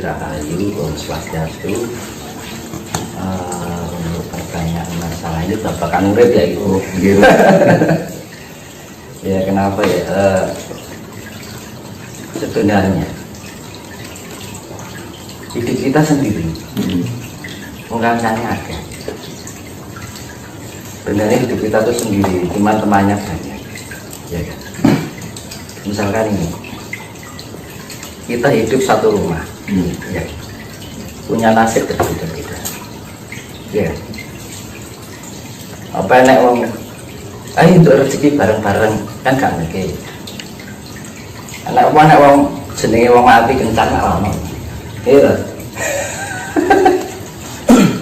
Rahayu, Om Swastiastu. Untuk pertanyaan masalah ini babakan urip ya Ibu. Ya kenapa ya? Sebenarnya hidup kita sendiri, mengkancangnya ada. Sebenarnya hidup kita tuh sendiri, teman-temannya banyak, ya kan? Misalkan ini, kita hidup satu rumah, ya, punya nasib berbeda-beda, ya. Apa enak wong, ayo untuk rezeki bareng-bareng kan gak mungkin. Anak wong jenenge wong mati kencan ono, iya.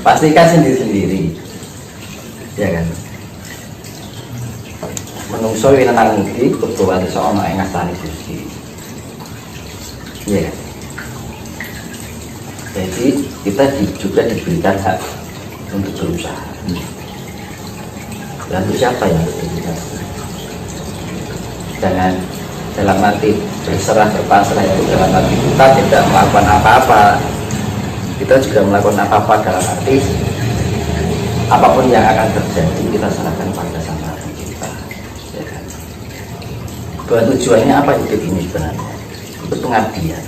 Pastikan sendiri-sendiri, ya kan. Menungso ini nang iki kudu ati sono ing ngastani Gusti. Ya. Jadi kita juga diberikan hak untuk berusaha. Dan untuk siapa yang harus diberikan? Jangan dalam arti berserah berpasrah itu dalam arti kita tidak melakukan apa-apa. Kita juga melakukan apa-apa dalam arti apapun yang akan terjadi kita serahkan pada Sang Maha Pencipta. Ya kan? Bahwa tujuannya apa hidup ini sebenarnya? Itu pengabdian.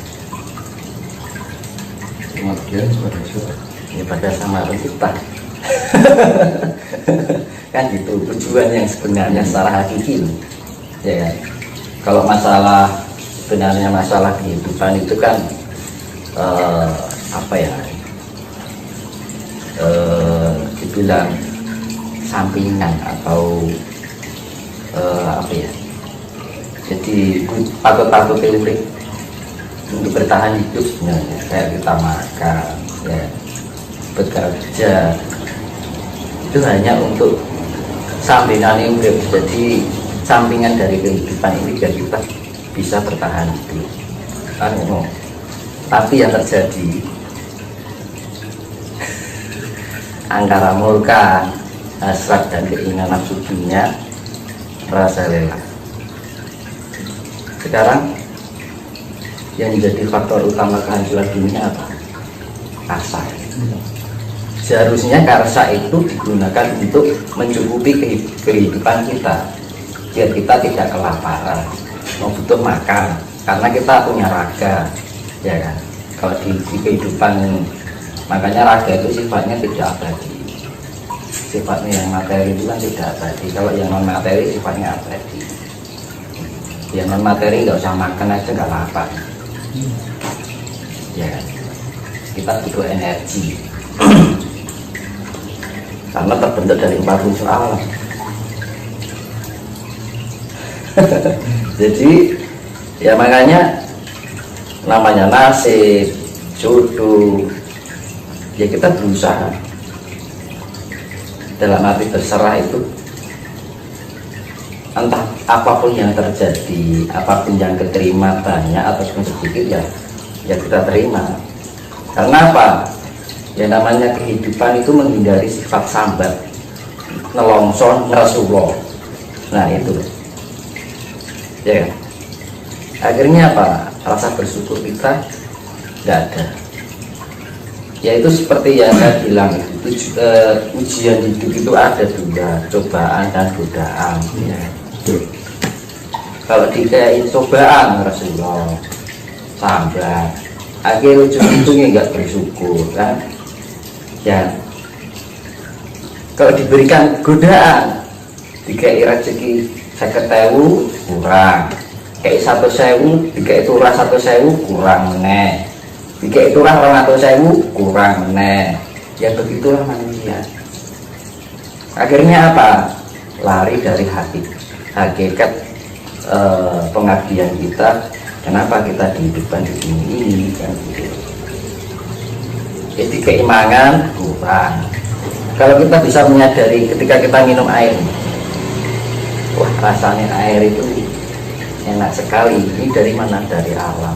Pengabdian kepada siapa? Ya pada Sang Maha Pencipta. Kan gitu tujuan yang sebenarnya secara hakiki, ya kan? Kalau masalah sebenarnya masalah kehidupan itu kan apa ya? Dibilang sampingan atau apa ya? Jadi patut-patut urip untuk bertahan hidup sebenarnya kayak kita makan, ya, bekerja itu hanya untuk sampingan urip. Jadi sampingan dari kehidupan ini biar kita bisa bertahan hidup. Kan tapi yang terjadi antara murka, hasrat dan keinginan nafsu dunia, rasa lelah. Sekarang yang menjadi faktor utama kehancuran dunia apa? Karsa. Seharusnya karsa itu digunakan untuk mencukupi kehidupan kita, biar kita tidak kelaparan, mau butuh makan, karena kita punya raga, ya kan? Kalau di kehidupan, makanya raga itu sifatnya tidak abadi. Sifatnya yang materi itu kan tidak abadi. Kalau yang non materi sifatnya abadi. Yang non materi nggak usah makan aja nggak lapar. Ya kan? Kita butuh energi. Karena terbentuk dari 4 unsur alam. Jadi ya makanya namanya nasib, jodoh, ya kita berusaha dalam arti berserah itu, entah apapun yang terjadi, apapun yang keterima banyak ataupun sedikit, ya kita terima. Karena apa? Ya namanya kehidupan itu menghindari sifat sambat, nelongson, ngeresulo. Nah itu, ya. Akhirnya apa? Rasa bersyukur kita nggak ada. Ya itu seperti yang saya bilang, ujian hidup itu ada 2, cobaan dan godaan. Ya. Kalau dikayain cobaan, Rasulullah sambat, akhirnya ujung-ujungnya nggak bersyukur, kan? Ya, kalau diberikan godaan, dikai rezeki 50.000 kurang, kayak 100.000, dikai turah 100.000 kurang meneh, dikai turah 200.000 kurang meneh. Ya begitulah manusia. Akhirnya apa? Lari dari hakikat pengabdian kita. Kenapa kita dihidupkan di dunia ini? Kan gitu. Jadi keimangan kurang. Kalau kita bisa menyadari ketika kita minum air, wah rasanya air itu enak sekali. Ini dari mana? Dari alam.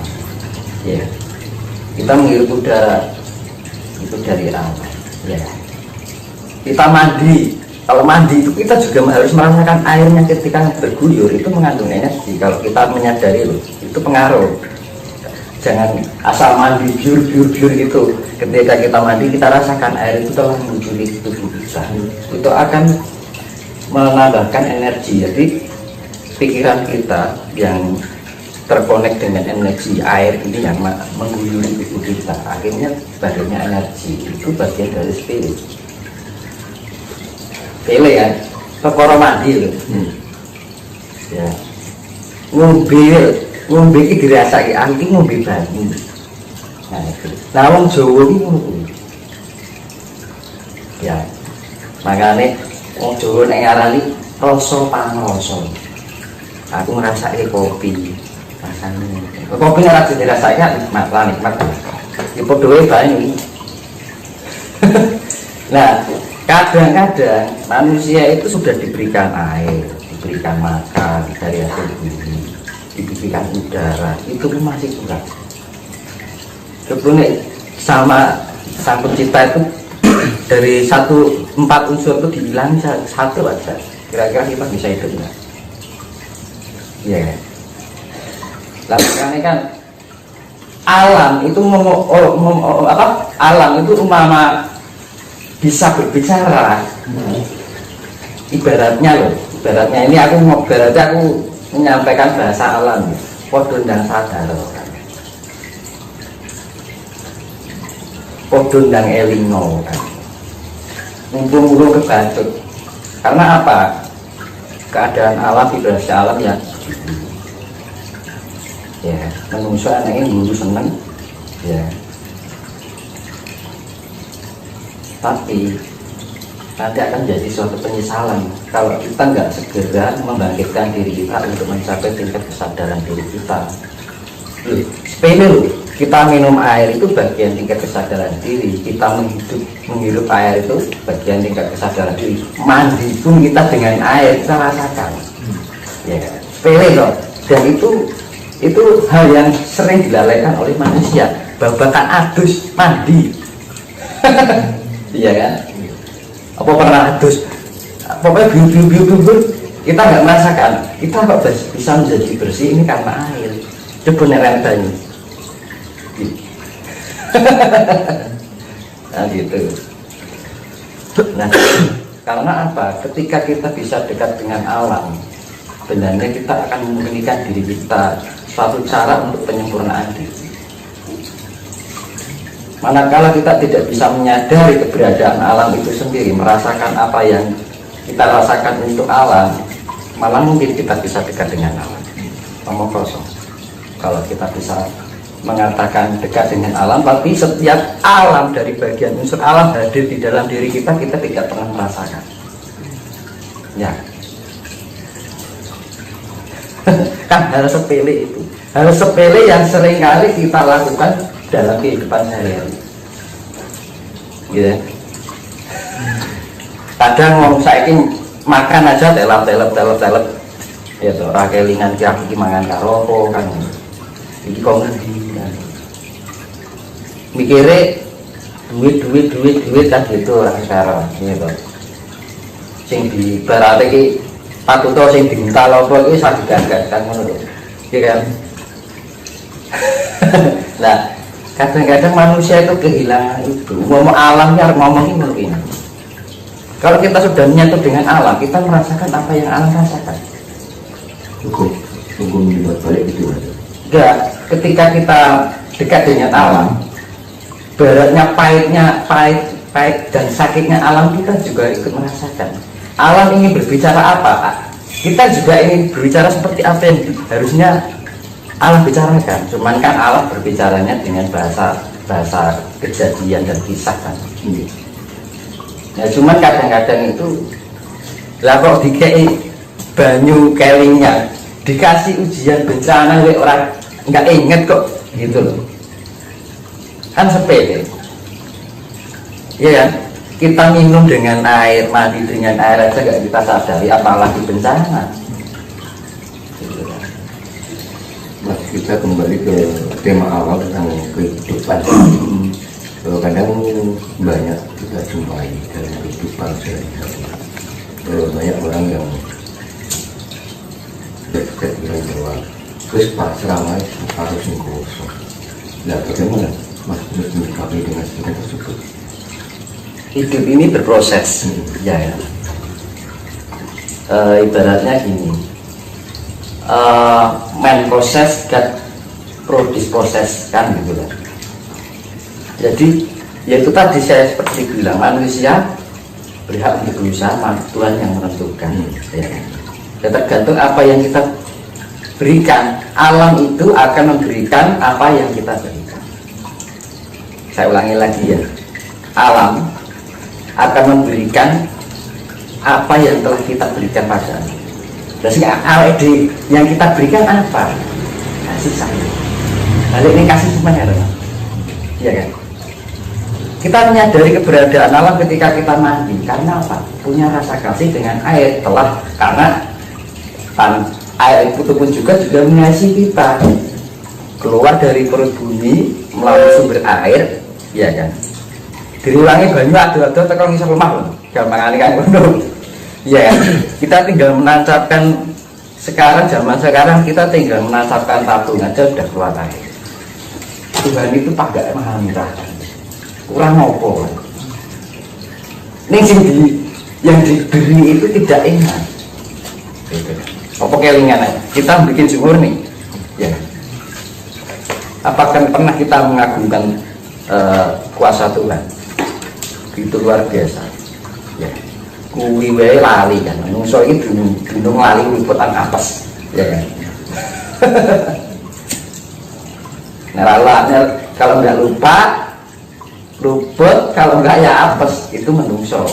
Ya, kita menghirup udara itu dari alam. Ya, kita mandi. Kalau mandi itu kita juga harus merasakan airnya ketika berguyur itu mengandung energi. Kalau kita menyadari loh, itu pengaruh. Jangan asal mandi biur itu. Ketika kita mandi kita rasakan air itu telah mengunjungi tubuh kita. Itu akan menambahkan energi. Jadi pikiran kita yang terkonek dengan energi air ini yang mengguyuri tubuh kita, akhirnya badannya energi. Itu bagian dari spirit. Pele ya, perkara mandi loh. Ya. Ngombe iki dirasake anti ngombe banyu. Nah itu. Nah wong Jawa iki ngono kuwi. Ya. Makane wong Jawa nek ngarani rasa pangrasa. Aku ngrasake kopi. Rasane. Kopi ora dirasake nikmat lah nikmat. Ya padha wae banyu. Nah, kadang-kadang manusia itu sudah diberikan air, diberikan makan dari hasil bumi, diberikan udara, itu pun masih kurang. Sebenarnya sama sang pencipta itu dari 4 unsur itu dibilang satu aja, kira-kira kita bisa hidup nggak? Iya kan? Lalu kan alam itu alam itu umpama bisa berbicara. Ibaratnya ini aku menyampaikan bahasa alam. Podo ndang sadar kan. Podo ndang elingo kan. Mumpung kebacut. Karena apa? Keadaan alam, vibrasi alam ya. Ya, manusia anaknya dulu seneng. Ya. Tapi nanti akan jadi suatu penyesalan kalau kita nggak segera membangkitkan diri kita untuk mencapai tingkat kesadaran diri kita. Sepele loh, kita minum air itu bagian tingkat kesadaran diri, kita menghirup air itu bagian tingkat kesadaran diri, mandi pun kita dengan air kita rasakan. Ya, sepele loh, dan itu hal yang sering dilalaikan oleh manusia. Babakan adus mandi. Iya kan? Apa pernah adus? Pokoknya biu kita nggak merasakan. Kita kok bisa menjadi bersih ini karena air. Coba nerentanya. Nah gitu. Nah karena apa? Ketika kita bisa dekat dengan alam, sebenarnya kita akan memberikan diri kita suatu cara untuk penyempurnaan diri. Manakala kita tidak bisa menyadari keberadaan alam itu sendiri, merasakan apa yang kita rasakan untuk alam, malah mungkin kita bisa dekat dengan alam. Omong kosong. Kalau kita bisa mengatakan dekat dengan alam, tapi setiap alam dari bagian unsur alam hadir di dalam diri kita, kita tidak pernah merasakan. Ya. Kan hal sepele itu. Hal sepele yang seringkali kita lakukan dalam kehidupan sehari-hari, gitu. Kadang mau saya makan aja telap, ya tuh rakelingan tiap mangan karo kan, ini kau ngerti kan, mikirnya duit kan gitu orang sekarang, gitu. Sing di berarti ki patuto sing diminta lopo ki sak gagak kan ngono lho, iya kan. Nah kadang-kadang manusia itu kehilangan itu. Ngomong alamnya ngomongin mungkin. Kalau kita sudah menyatu dengan alam, kita merasakan apa yang alam rasakan. Cukup dibuat balik gitu aja. Enggak, ketika kita dekat dengan alam, beratnya pahit dan sakitnya alam, kita juga ikut merasakan. Alam ingin berbicara apa? Kita juga ingin berbicara seperti apa yang harusnya alam bicarakan, cuman kan alam berbicaranya dengan bahasa kejadian dan kisah kan. Ya cuman kadang-kadang itu lah kok dikei banyu kelingnya, dikasih ujian bencana orang nggak inget kok gitu loh. Kan sepele. Iya kan? Kita minum dengan air, mandi dengan air aja nggak kita sadari, apalagi bencana. Kita kembali ke tema awal tentang kehidupan. Kadang banyak kita jumpai dalam kehidupan sehari-hari. Banyak orang yang dekat bilang bahwa terus pasrah harus ngosong. Nah, bagaimana Mas Gus menyikapi dengan sikap tersebut? Hidup ini berproses, ya. Ibaratnya gini, main proses gak produce proses kan gitu lah. Jadi ya itu tadi saya seperti bilang, manusia berhak untuk berusaha, Tuhan yang menentukan. Ya. Ya, tergantung apa yang kita berikan, alam itu akan memberikan apa yang kita berikan. Saya ulangi lagi ya, alam akan memberikan apa yang telah kita berikan padanya. Terus AED yang kita berikan apa? Kasih sayang. Balik ini kasih sayang, iya kan? Kita menyadari keberadaan alam ketika kita mandi. Karena apa? Punya rasa kasih dengan air. Karena air itu pun juga mengasihi kita. Keluar dari perut bumi melalui sumber air, ya kan? Diulangi banyak adu-adu tekan ngisor lemah loh. Gampang kan ngono. Ya, kita tinggal menancapkan zaman sekarang kita tinggal menancapkan tabung aja udah keluar air. Tuhan itu pakai maha murah. Kurang apa? Ning sing yang diberi itu tidak enak. Apa kelingan aja? Kita bikin sumur nih. Ya. Apakah pernah kita mengagungkan kuasa Tuhan? Itu luar biasa. Ya. Kuwi wae lali kan. Manusa iki dunung lali liputan apes. Ya kan. Kalau nggak lupa luput, kalau nggak ya apes, itu menungso.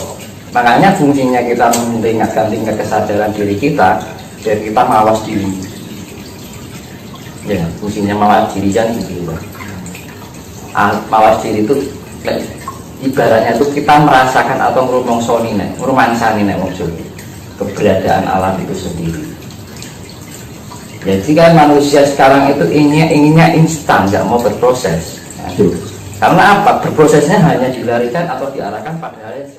Makanya fungsinya kita meningkatkan tingkat kesadaran diri kita, biar kita mawas diri. Ya, fungsinya mawas diri kan gitu. Mawas diri itu ibaratnya itu kita merasakan atau merumansani keberadaan alam itu sendiri. Jadi kan manusia sekarang itu inginnya instan, nggak mau berproses. Karena apa? Berprosesnya hanya dilarikan atau diarahkan pada hal yang